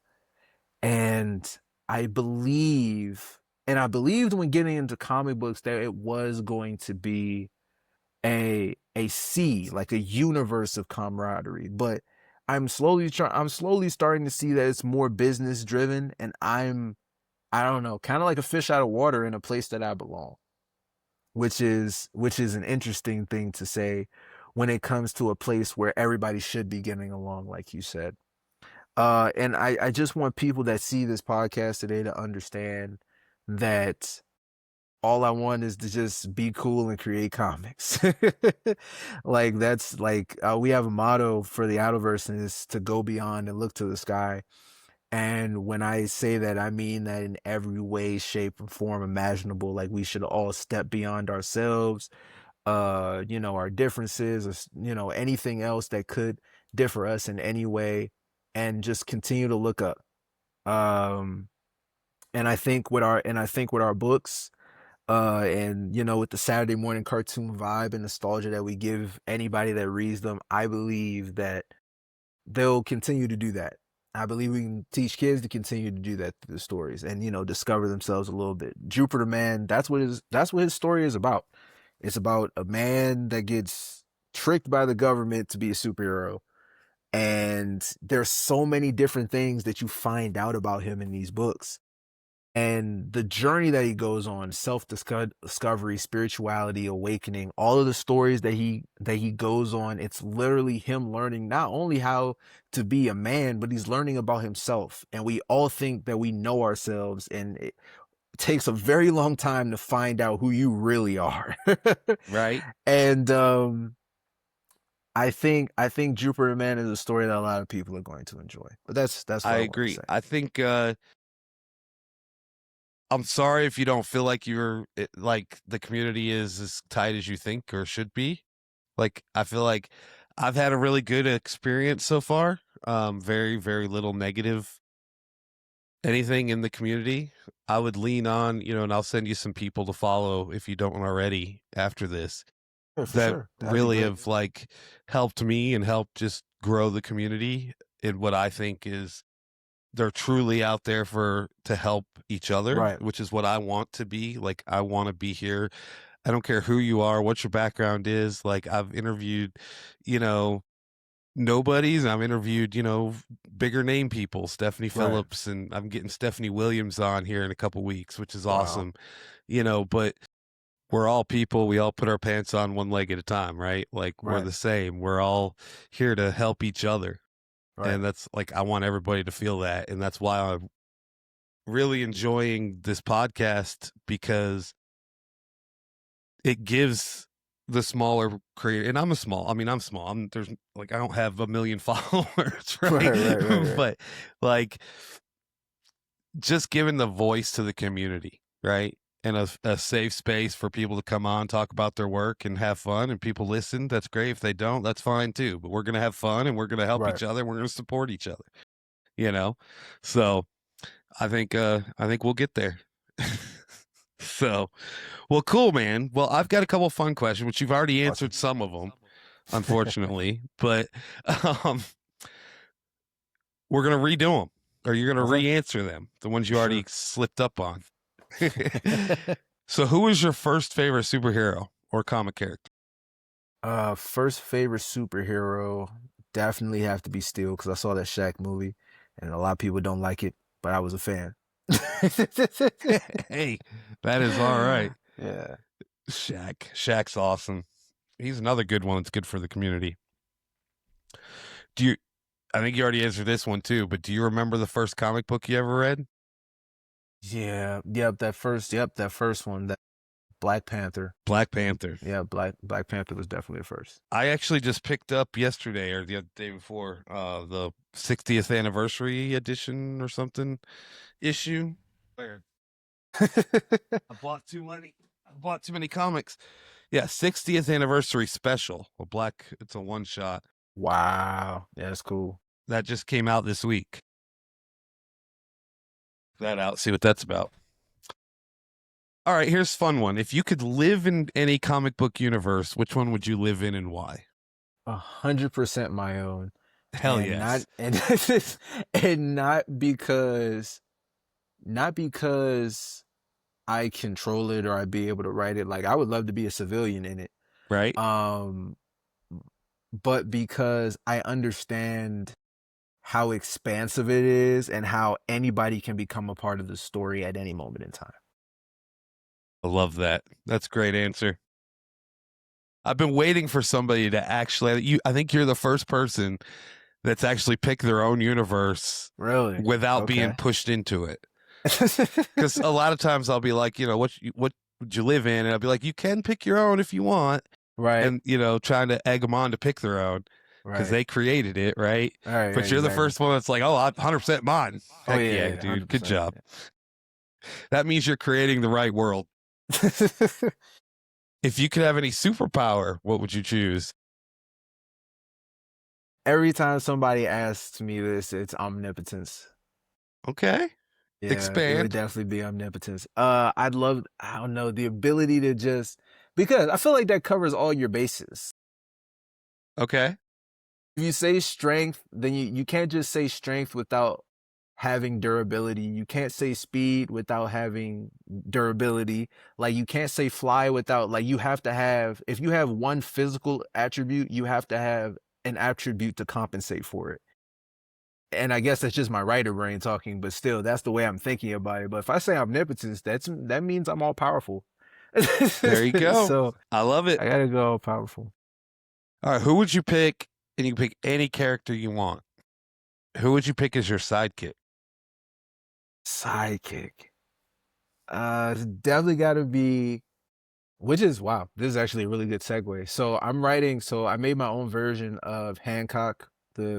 And I believe, and I believed when getting into comic books that it was going to be a sea, like a universe of camaraderie. But I'm slowly starting to see that it's more business driven, and I don't know, kind of like a fish out of water in a place that I belong, which is an interesting thing to say when it comes to a place where everybody should be getting along, like you said. And I just want people that see this podcast today to understand that all I want is to just be cool and create comics. Like that's like we have a motto for the Idolverse, and it's to go beyond and look to the sky. And when I say that, I mean that in every way, shape, and form imaginable. Like we should all step beyond ourselves, our differences, or anything else that could differ us in any way, and just continue to look up. Um, and I think with our books, and with the Saturday morning cartoon vibe and nostalgia that we give anybody that reads them, I believe that they'll continue to do that. I believe we can teach kids to continue to do that through the stories and discover themselves a little bit. Jupiter Man, that's what his story is about. It's about a man that gets tricked by the government to be a superhero. And there's so many different things that you find out about him in these books. And the journey that he goes on, self-discovery, spirituality, awakening, all of the stories that he goes on, it's literally him learning not only how to be a man, but he's learning about himself. And we all think that we know ourselves, and it takes a very long time to find out who you really are. Right. And I think Jupiter Man is a story that a lot of people are going to enjoy. But that's what I I want to agree. say. I think I'm sorry if you don't feel like like the community is as tight as you think or should be. Like I feel like I've had a really good experience so far. Very, very little negative anything in the community. I would lean on, and I'll send you some people to follow if you don't already after this Yeah, for that sure. That'd be really great. have like helped me and helped just grow the community in what I think is they're truly out there to help each other, Right. which is what I want to be. Like I want to be here. I don't care who you are, what your background is. Like I've interviewed, you know, nobodies. I've interviewed, bigger name people, Stephanie Right. Phillips, and I'm getting Stephanie Williams on here in a couple weeks, which is Wow. awesome. But we're all people. We all put our pants on one leg at a time, right? Like we're Right. the same. We're all here to help each other. Right. And that's like I want everybody to feel that. And that's why I'm really enjoying this podcast because it gives the smaller creator, and I'm small. There's like I don't have a million followers, Right. right? Right. Right. Right. But like just giving the voice to the community, right? And a safe space for people to come on, talk about their work and have fun, and people listen. That's great. If they don't, that's fine too. But we're gonna have fun and we're gonna help Right. each other. We're gonna support each other, you know? So I think we'll get there. So well, cool, man. Well, I've got a couple fun questions, which you've already Awesome. answered some of them, unfortunately, but um, we're gonna redo them, or you're gonna Okay. re-answer them, the ones For you already sure. slipped up on. So, who was your first favorite superhero or comic character? First favorite superhero definitely have to be Steel because I saw that Shaq movie, and a lot of people don't like it, but I was a fan. Hey, that is all right. Yeah. Shaq's awesome. He's another good one that's good for the community. Do you? I think you already answered this one too, but do you remember the first comic book you ever read? Yeah. Yep. That first. Yep. That first one. That Black Panther. Black Panther. Yeah, Black Panther was definitely the first. I actually just picked up yesterday or the other day before the 60th anniversary edition or something issue. Where I bought too many. I bought too many comics. Yeah, 60th anniversary special. It's a one shot. Wow. Yeah, that's cool. That just came out this week. That out, see what that's about. All right, here's a fun one. If you could live in any comic book universe, which one would you live in and why? 100% my own. Hell and yes. and not because I control it or I'd be able to write it. Like I would love to be a civilian in it. Right? But because I understand how expansive it is and how anybody can become a part of the story at any moment in time. I love that. That's a great answer. I've been waiting for somebody to actually, I think you're the first person that's actually picked their own universe Really? without being Okay. pushed into it. Because a lot of times I'll be like, what would you live in? And I'll be like, you can pick your own if you want. Right. And, trying to egg them on to pick their own because Right. they created it, right? All right. But you're the exactly. first one that's like, oh, I'm 100% mine. Oh, Heck yeah, yeah, dude. 100%, Good job. yeah. That means you're creating the right world. If you could have any superpower, what would you choose? Every time somebody asks me this, it's omnipotence. Okay. Yeah, it Expand. would definitely be omnipotence. I don't know, the ability to just, because I feel like that covers all your bases. Okay. If you say strength, then you can't just say strength without having durability. You can't say speed without having durability. Like you can't say fly without, like you have to have, if you have one physical attribute, you have to have an attribute to compensate for it. And I guess that's just my writer brain talking, but still, that's the way I'm thinking about it. But if I say omnipotence, that means I'm all powerful. There you go. So I love it. I gotta go all powerful. All right. Who would you pick? And you can pick any character you want. Who would you pick as your sidekick? Sidekick. It's definitely gotta be, which is, wow, this is actually a really good segue. So I made my own version of Hancock,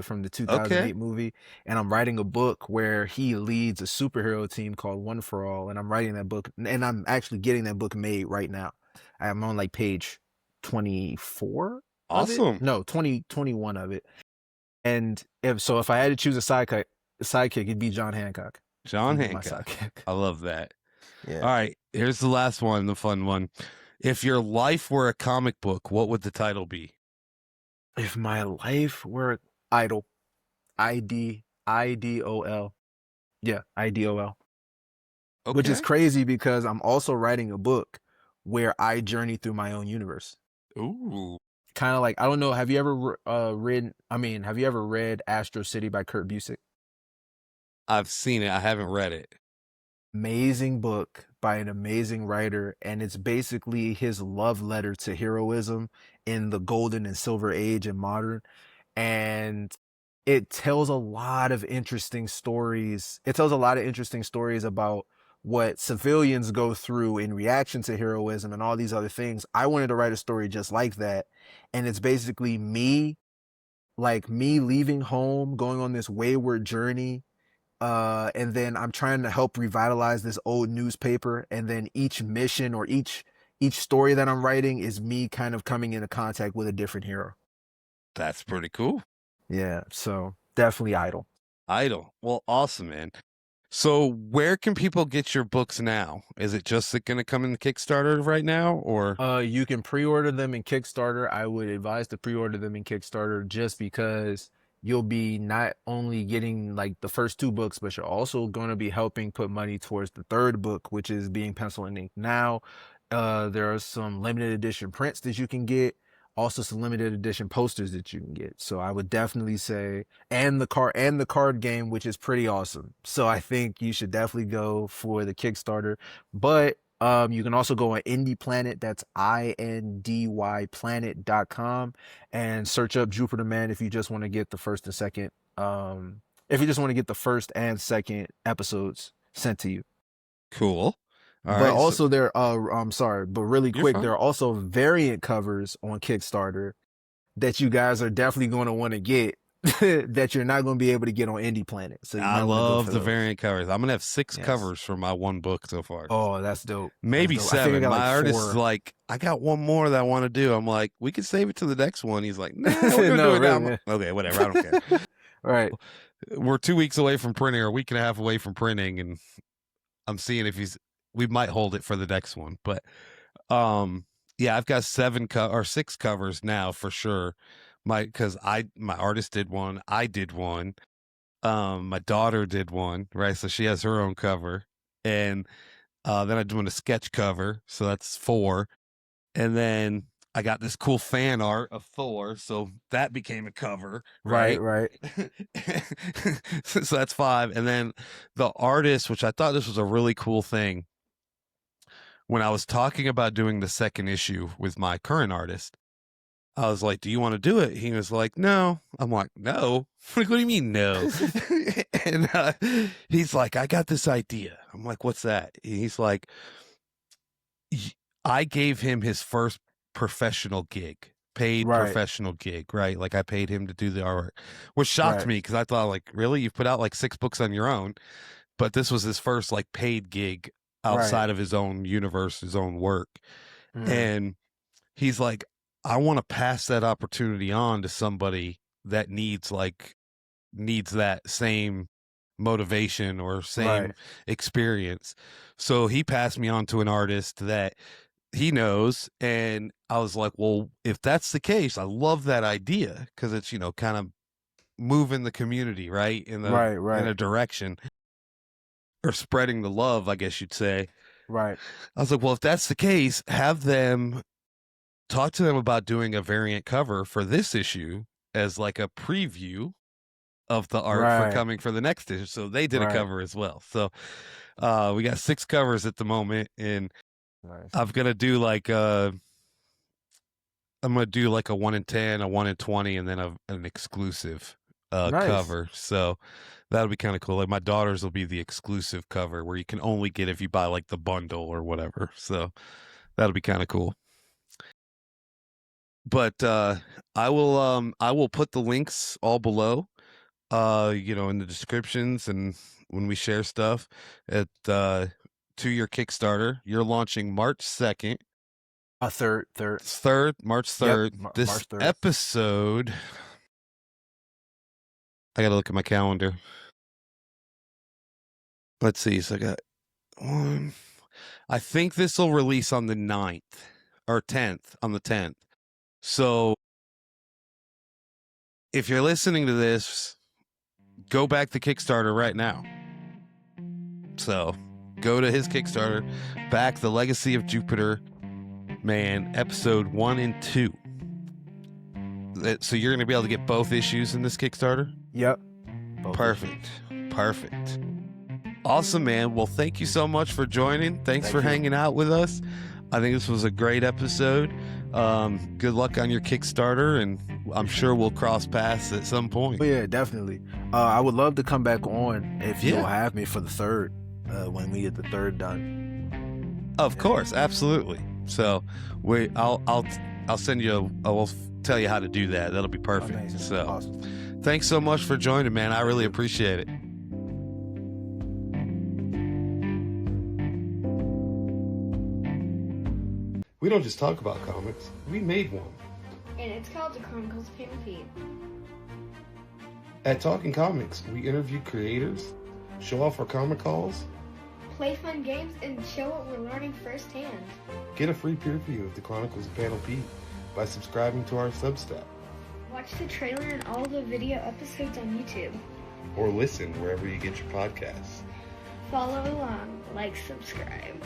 from the 2008 movie, and I'm writing a book where he leads a superhero team called One for All, and I'm writing that book, and I'm actually getting that book made right now. I'm on like page 24. Awesome. No, 21 of it. And if I had to choose a sidekick, it'd be John Hancock. John He'd be my Hancock. sidekick. I love that. Yeah. All right. Here's the last one, the fun one. If your life were a comic book, what would the title be? If my life were Idol, IDOL. Yeah, IDOL. Okay. Which is crazy because I'm also writing a book where I journey through my own universe. Ooh. Kind of like, I don't know, have you ever read Astro City by Kurt Busiek? I've seen it. I haven't read it. Amazing book by an amazing writer, and it's basically his love letter to heroism in the golden and silver age and modern. And it tells a lot of interesting stories. It tells a lot of interesting stories about what civilians go through in reaction to heroism and all these other things. I wanted to write a story just like that. And it's basically me leaving home, going on this wayward journey. And then I'm trying to help revitalize this old newspaper. And then each mission or each story that I'm writing is me kind of coming into contact with a different hero. That's pretty cool. Yeah, so definitely Idol. Idol. Well, awesome, man. So where can people get your books now? Is it just going to come in the Kickstarter right now, or? You can pre-order them in Kickstarter. I would advise to pre-order them in Kickstarter just because you'll be not only getting like the first 2 books, but you're also going to be helping put money towards the 3rd book, which is being pencil and ink now. There are some limited edition prints that you can get. Also some limited edition posters that you can get. So I would definitely say, and the card game, which is pretty awesome. So I think you should definitely go for the Kickstarter. But you can also go on Indie Planet, that's INDYplanet.com, and search up Jupiter Man if you just want to get the first and second episodes sent to you. Cool. All But right. So also there, I'm sorry, but really you're quick, there fine. are also variant covers on Kickstarter that you guys are definitely going to want to get that you're not going to be able to get on Indie Planet. So you I might want to go love for the those. variant covers. I'm gonna have 6 Yes. covers for my one book so far. Oh, that's dope. That's Maybe dope. I think I 7. got like My artist is 4. like, I got one more that I want to do. I'm like, we could save it to the next one. He's like, nah, we're gonna No, do it now. really. Yeah. Okay, whatever. I don't care. Right. We're 2 weeks away from printing, or a week and a half away from printing, and I'm seeing if we might hold it for the next one. But yeah, I've got 6 covers now for sure. My artist did one, I did one, my daughter did one, right? So she has her own cover, and then I'm doing a sketch cover, so that's 4, and then I got this cool fan art of Thor, so that became a cover, Right. right? Right. So that's 5, and then the artist, which I thought this was a really cool thing. When I was talking about doing the second issue with my current artist, I was like, do you want to do it? He was like, no. I'm like, no? What do you mean, no? And he's like, I got this idea. I'm like, what's that? He's like, I gave him his first professional gig, paid Right. professional gig, right? Like I paid him to do the artwork, which shocked Right. me because I thought, like, really? You've put out like 6 books on your own, but this was his first like paid gig outside Right. of his own universe, his own work. Mhm. And he's like, I want to pass that opportunity on to somebody that needs that same motivation or same Right. experience. So he passed me on to an artist that he knows, and I was like, well, if that's the case, I love that idea because it's, kind of moving the community right in Right. a Right. direction, or spreading the love, I guess you'd say. Right. I was like, well, if that's the case, have them talk to them about doing a variant cover for this issue as like a preview of the art for Right. coming for the next issue. So they did a Right. cover as well. So we got 6 covers at the moment, and Nice. I'm gonna do like a 1 in 10, a 1 in 20, and then an exclusive Nice. cover. So that'll be kind of cool. Like my daughter's will be the exclusive cover where you can only get if you buy like the bundle or whatever. So that'll be kind of cool. But I will put the links all below, in the descriptions and when we share stuff at to your Kickstarter. You're launching March 2nd. Third. March Yep. 3rd. This March 3rd. episode, I gotta look at my calendar. Let's see. So I got one. I think this will release on the 9th or 10th, on the 10th. So if you're listening to this, go back to Kickstarter right now. So go to his Kickstarter, back The Legacy of Jupiter Man, episode 1 and 2. So you're going to be able to get both issues in this Kickstarter? Yep. Both Perfect. Awesome, man. Well, thank you so much for joining. Thanks for hanging out with us. I think this was a great episode. Good luck on your Kickstarter, and I'm sure we'll cross paths at some point. Oh, yeah, definitely. I would love to come back on if you'll Yeah. have me for the 3rd, when we get the 3rd done. Of course, absolutely. So I'll send you I'll tell you how to do that. That'll be perfect. Amazing. So Awesome. thanks so much for joining, man. I really appreciate it. We don't just talk about comics. We made one. And it's called the Chronicles of Pam and Pete. At Talking Comics, we interview creators, show off our comic hauls, Play fun games and show what we're learning firsthand. get a free peer review of the Chronicles of Pam and Pete by subscribing to our Substack, Watch the trailer and all the video episodes on YouTube. or listen wherever you get your podcasts. Follow along, like, subscribe.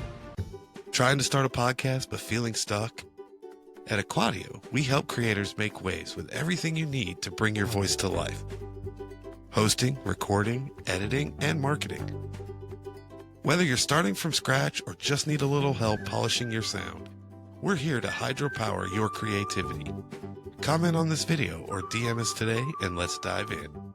Trying to start a podcast but feeling stuck? At Aquadio, we help creators make waves with everything you need to bring your voice to life. Hosting, recording, editing, and marketing. Whether you're starting from scratch or just need a little help polishing your sound, we're here to hydropower your creativity. Comment on this video or DM us today and let's dive in.